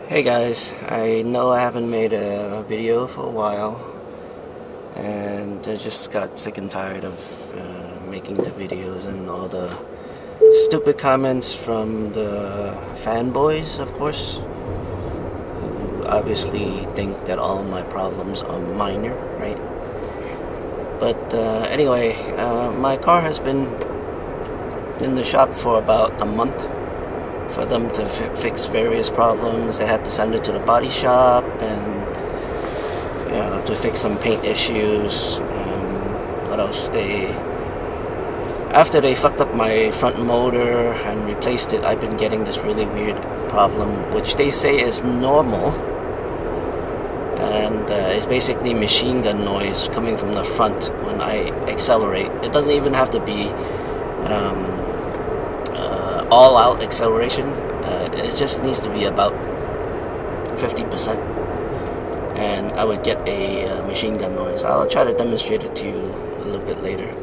Hey guys, I know I haven't made a video for a while, and I just got sick and tired of making the videos and all the stupid comments from the fanboys, of course, who obviously think that all my problems are minor, right? But anyway, my car has been in the shop for about a month for them to fix various problems. They had to send it to the body shop and to fix some paint issues. What else? After they fucked up my front motor and replaced it, I've been getting this really weird problem, which they say is normal, and it's basically machine gun noise coming from the front when I accelerate. It doesn't even have to be all-out acceleration. It just needs to be about 50%, and I would get a machine gun noise. I'll try to demonstrate it to you a little bit later.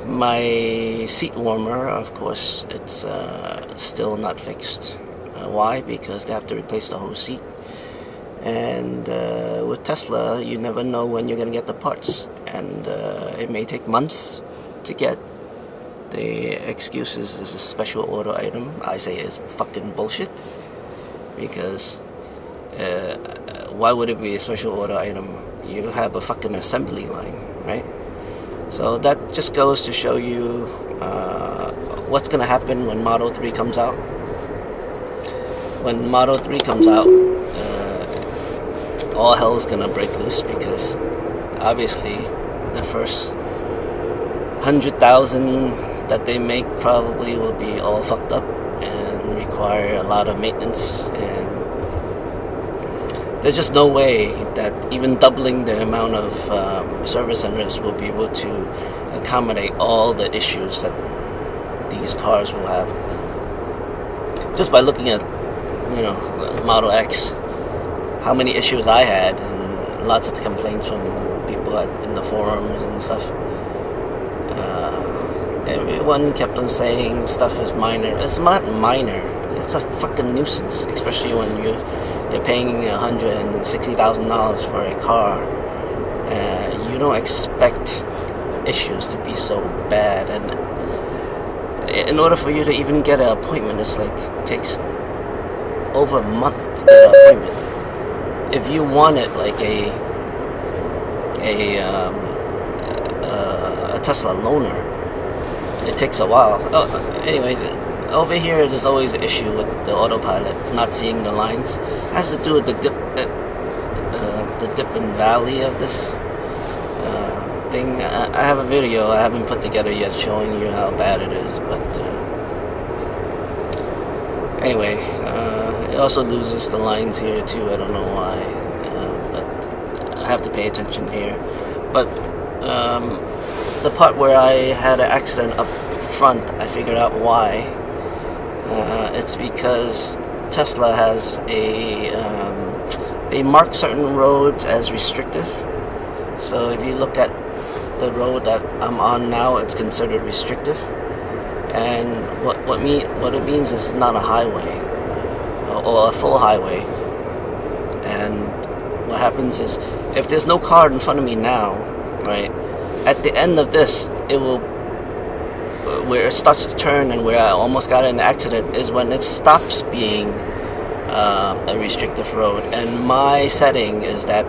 My seat warmer, of course, it's still not fixed. Why? Because they have to replace the whole seat, and with Tesla, you never know when you're going to get the parts, and it may take months to get. The excuses is a special order item. I say it's fucking bullshit, because why would it be a special order item? You have a fucking assembly line, right? So that just goes to show you what's gonna happen when Model 3 comes out. When Model 3 comes out, all hell's gonna break loose, because obviously the first 100,000 that they make probably will be all fucked up and require a lot of maintenance, and there's just no way that even doubling the amount of service centers will be able to accommodate all the issues that these cars will have. Just by looking at Model X, how many issues I had, and lots of complaints from people in the forums and stuff. Everyone kept on saying stuff is minor. It's not minor. It's a fucking nuisance, especially when you're paying $160,000 for a car. You don't expect issues to be so bad, and in order for you to even get an appointment, it takes over a month to get an appointment. If you wanted like a Tesla loaner, it takes a while. Anyway, over here there's always an issue with the autopilot not seeing the lines. It has to do with the dip and valley of this thing. I have a video I haven't put together yet showing you how bad it is, but anyway, it also loses the lines here too. I don't know why, but I have to pay attention here. But the part where I had an accident up front, I figured out why. It's because Tesla has they mark certain roads as restrictive. So if you look at the road that I'm on now, it's considered restrictive. And what it means is it's not a highway or a full highway. And what happens is, if there's no car in front of me now, right, at the end of this, it will, where it starts to turn and where I almost got in an accident, is when it stops being a restrictive road. And my setting is that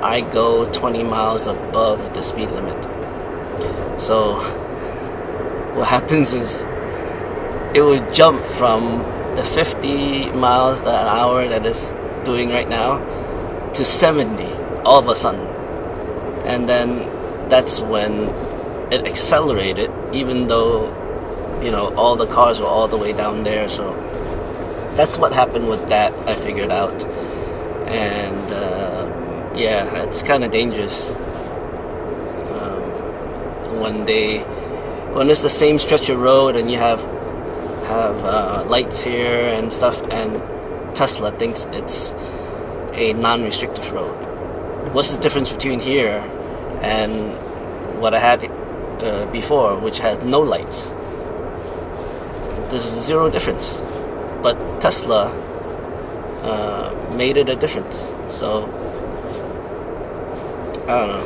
I go 20 miles above the speed limit. So what happens is, it would jump from the 50 miles an hour that it's doing right now to 70 all of a sudden. And then that's when it accelerated, even though all the cars were all the way down there. So that's what happened with that, I figured out. And yeah, it's kind of dangerous when it's the same stretch of road and you have lights here and stuff, and Tesla thinks it's a non-restrictive road. What's the difference between here and what I had before, which had no lights? there's zero difference. But Tesla made it a difference. So I don't know.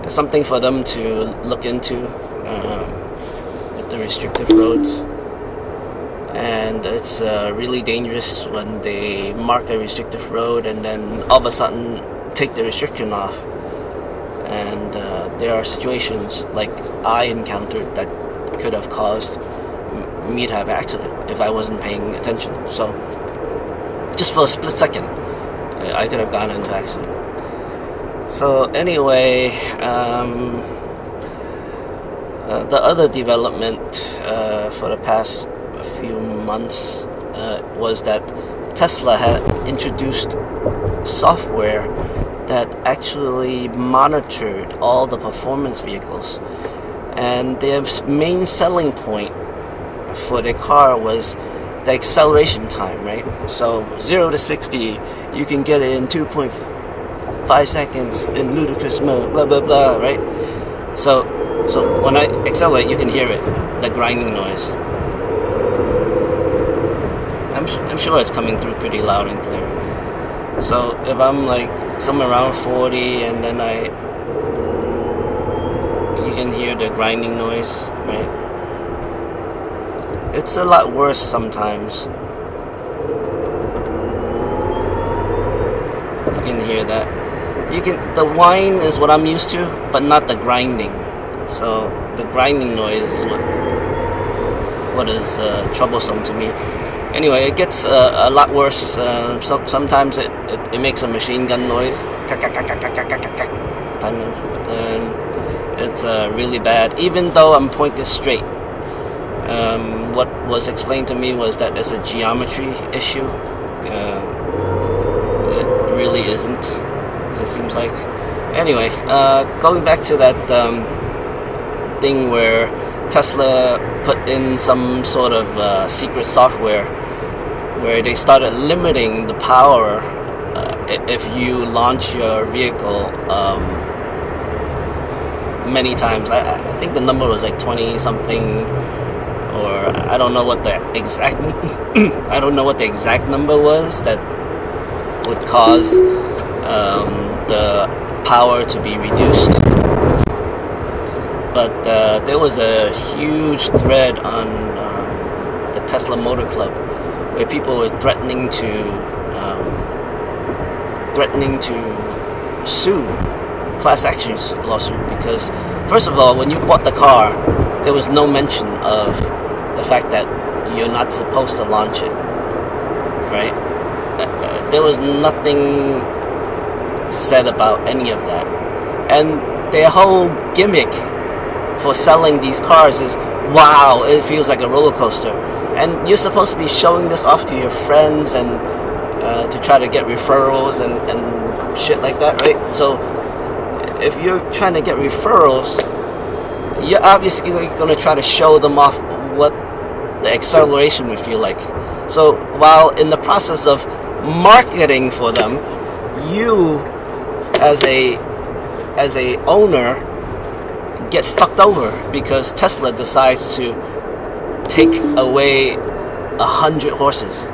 It's something for them to look into with the restrictive roads. And it's really dangerous when they mark a restrictive road and then all of a sudden take the restriction off. And there are situations like I encountered that could have caused me to have an accident if I wasn't paying attention. So just for a split second, I could have gotten into an accident. So anyway, the other development for the past few months was that Tesla had introduced software that actually monitored all the performance vehicles, and their main selling point for their car was the acceleration time, right? So 0 to 60 you can get it in 2.5 seconds in ludicrous mode, blah blah blah, right? So when I accelerate, you can hear it, the grinding noise. I'm sure it's coming through pretty loud and clear. So if I'm like somewhere around 40 and then you can hear the grinding noise, right? It's a lot worse sometimes. You can hear that. The whine is what I'm used to, but not the grinding. So the grinding noise is what is troublesome to me. Anyway, it gets a lot worse. Sometimes it makes a machine gun noise. And it's really bad, even though I'm pointed straight. What was explained to me was that it's a geometry issue. It really isn't, it seems like. Anyway, going back to that thing where Tesla put in some sort of secret software where they started limiting the power if you launch your vehicle many times. I think the number was like 20 something, or I don't know what the exact I don't know what the exact number was that would cause the power to be reduced. But there was a huge thread on the Tesla Motor Club where people were threatening to sue, class action lawsuit, because first of all, when you bought the car, there was no mention of the fact that you're not supposed to launch it, right? There was nothing said about any of that, and their whole gimmick for selling these cars is, wow, it feels like a roller coaster, and you're supposed to be showing this off to your friends and to try to get referrals and shit like that, right? So if you're trying to get referrals, you're obviously going to try to show them off what the acceleration would feel like. So while in the process of marketing for them, you as a owner get fucked over because Tesla decides to take away 100 horses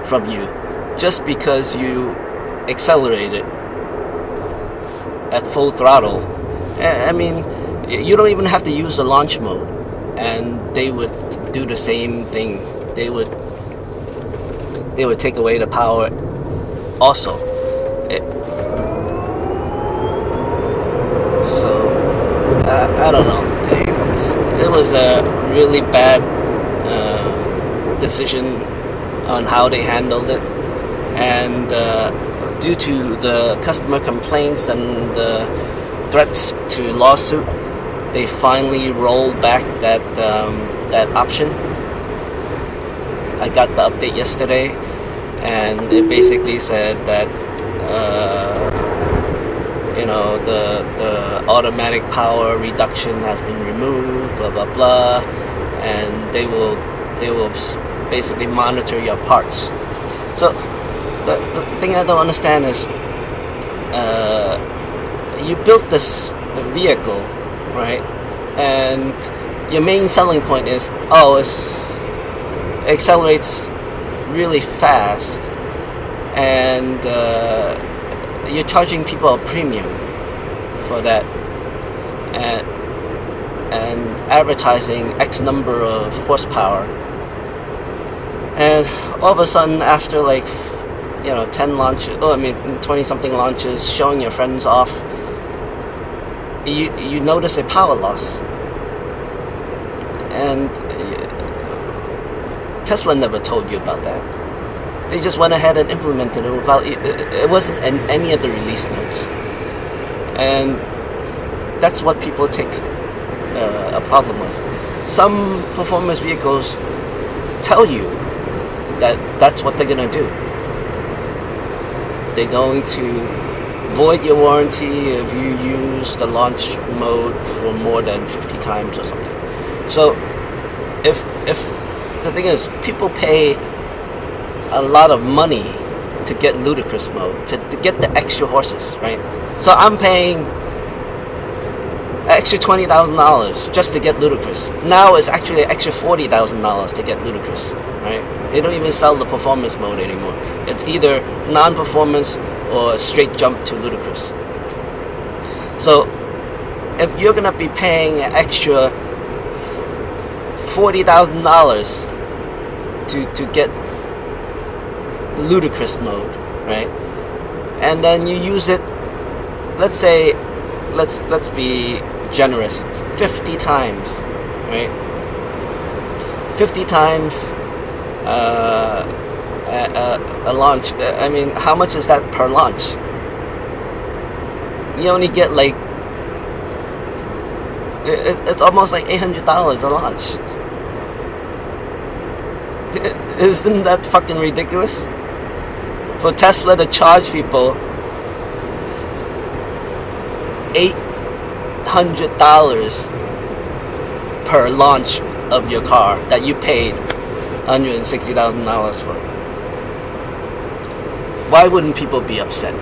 from you just because you accelerated at full throttle. I mean, you don't even have to use the launch mode, and they would do the same thing. They would take away the power also. I don't know. It was a really bad decision on how they handled it, and due to the customer complaints and the threats to lawsuit, they finally rolled back that option. I got the update yesterday, and it basically said that the automatic power reduction has been removed, blah blah blah, and they will basically monitor your parts. So the thing I don't understand is you built this vehicle, right? And your main selling point is, oh, it accelerates really fast, and you're charging people a premium for that, and advertising X number of horsepower, and all of a sudden after 10 launches, 20 something launches, showing your friends off, you notice a power loss. And Tesla never told you about that. They just went ahead and implemented it without it wasn't in any of the release notes. And that's what people take a problem with. Some performance vehicles tell you that that's what they're going to do. They're going to void your warranty if you use the launch mode for more than 50 times or something. So if the thing is, people pay a lot of money to get ludicrous mode, to get the extra horses, right? So I'm paying extra $20,000 just to get ludicrous. Now it's actually an extra $40,000 to get ludicrous, right? They don't even sell the performance mode anymore. It's either non-performance or a straight jump to ludicrous. So if you're gonna be paying an extra $40,000 to get ludicrous mode, right? And then you use it, let's say, let's be generous, 50 times, right? 50 times a launch. I mean, how much is that per launch? You only get it's almost like $800 a launch. Isn't that fucking ridiculous? For Tesla to charge people $800 per launch of your car that you paid $160,000 for. Why wouldn't people be upset?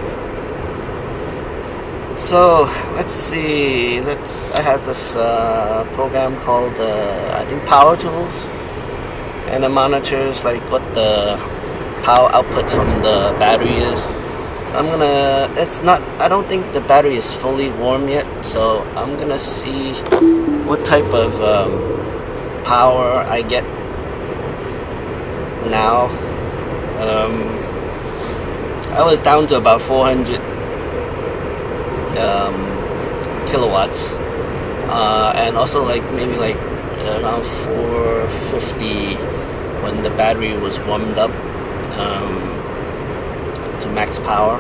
So let's see. I have this program called I think Power Tools, and it monitors what the power output from the battery is. So I don't think the battery is fully warm yet, so I'm gonna see what type of power I get now. I was down to about 400 kilowatts, and also maybe around 450 when the battery was warmed up to max power.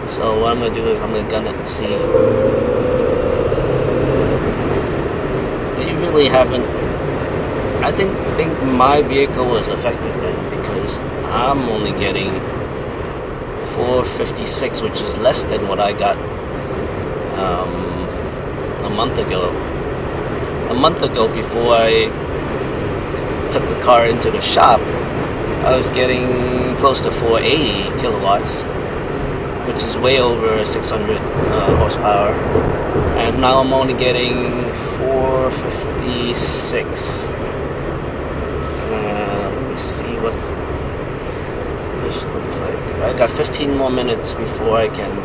So what I'm gonna do is I'm gonna gun it to see. But you really haven't. I think my vehicle was affected then, because I'm only getting 456, which is less than what I got a month ago. A month ago, before I took the car into the shop, I was getting close to 480 kilowatts, which is way over 600 horsepower. And now I'm only getting 456. Let me see what this looks like. I got 15 more minutes before I can,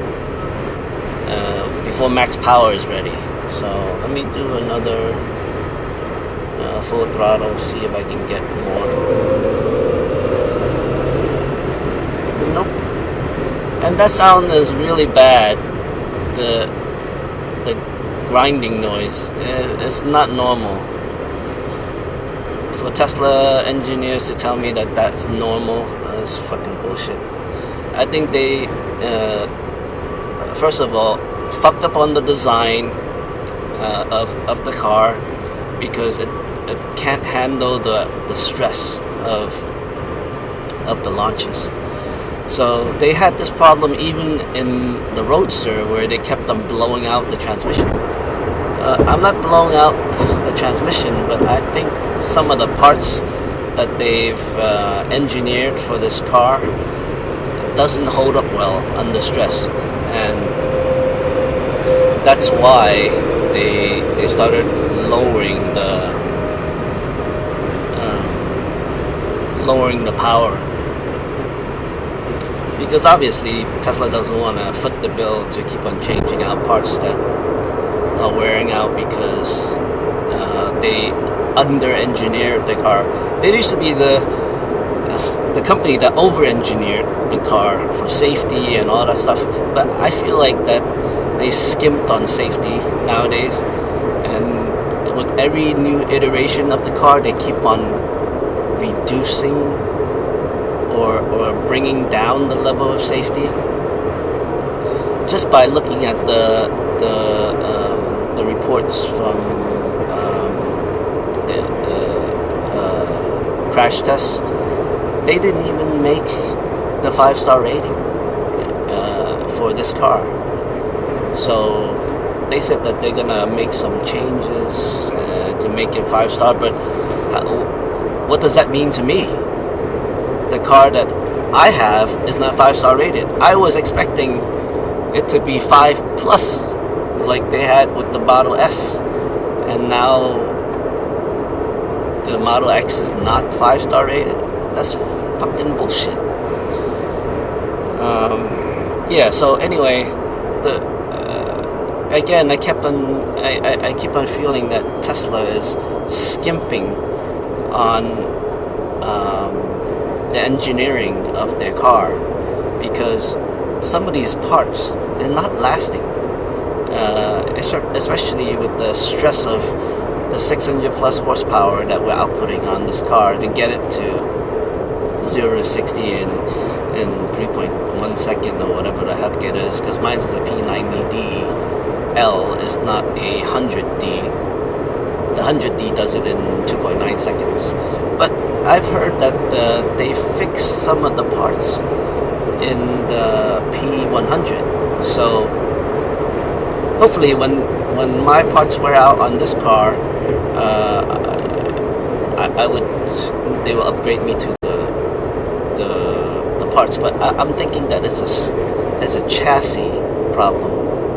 before max power is ready. So let me do another full throttle, see if I can get more. Nope. And that sound is really bad. The grinding noise, it's not normal. For Tesla engineers to tell me that that's normal, that's fucking bullshit. I think they, first of all, fucked up on the design of the car, because it can't handle the stress of the launches. So they had this problem even in the Roadster, where they kept on blowing out the transmission. I'm not blowing out the transmission, but I think some of the parts that they've engineered for this car doesn't hold up well under stress, and that's why they started lowering the lowering the power. Because obviously Tesla doesn't want to foot the bill to keep on changing out parts that are wearing out because they under-engineered the car. They used to be the company that over-engineered the car for safety and all that stuff. But I feel like that they skimped on safety nowadays. And with every new iteration of the car, they keep on reducing or bringing down the level of safety. Just by looking at the reports from the crash tests, they didn't even make the 5-star rating for this car. So they said that they're gonna make some changes to make it 5-star, but what does that mean to me? The car that I have is not 5-star rated. I was expecting it to be 5+, like they had with the Model S, and now the Model X is not 5-star rated. That's fucking bullshit. Yeah. So anyway, again, I keep on feeling that Tesla is skimping on the engineering of their car, because some of these parts, they're not lasting, especially with the stress of the 600 plus horsepower that we're outputting on this car to get it to 0 to 60 in 3.1 second or whatever the heck it is, because mine is a P90DL, is not a 100D. The 100D does it in 2.9 seconds. But I've heard that they fixed some of the parts in the P100. So hopefully when my parts wear out on this car, they will upgrade me to the parts. But I'm thinking that it's a chassis problem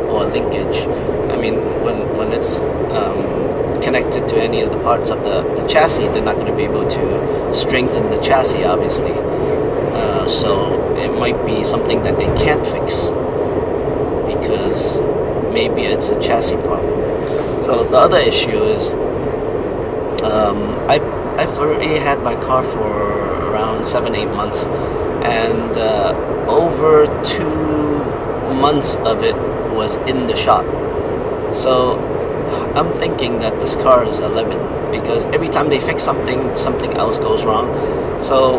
or linkage. I mean, when it's connected to any of the parts of the chassis, they're not going to be able to strengthen the chassis, obviously. So it might be something that they can't fix because maybe it's a chassis problem. So the other issue is I've already had my car for around 7-8 months, and over 2 months of it was in the shop. So I'm thinking that this car is a lemon, because every time they fix something else goes wrong. So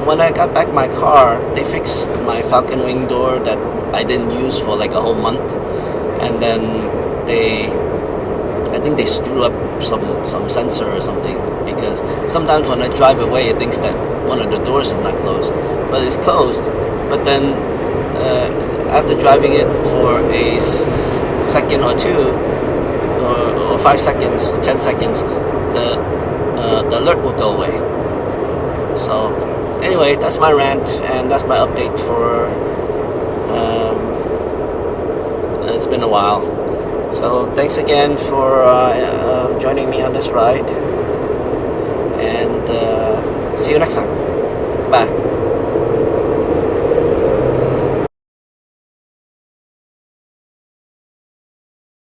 when I got back my car, they fixed my Falcon Wing door that I didn't use for like a whole month, and then I think they screw up some sensor or something, because sometimes when I drive away it thinks that one of the doors is not closed, but it's closed. But then after driving it for a second or two, or 5 seconds, 10 seconds, the alert will go away. So anyway, that's my rant, and that's my update for it's been a while. So thanks again for joining me on this ride, and see you next time. Bye.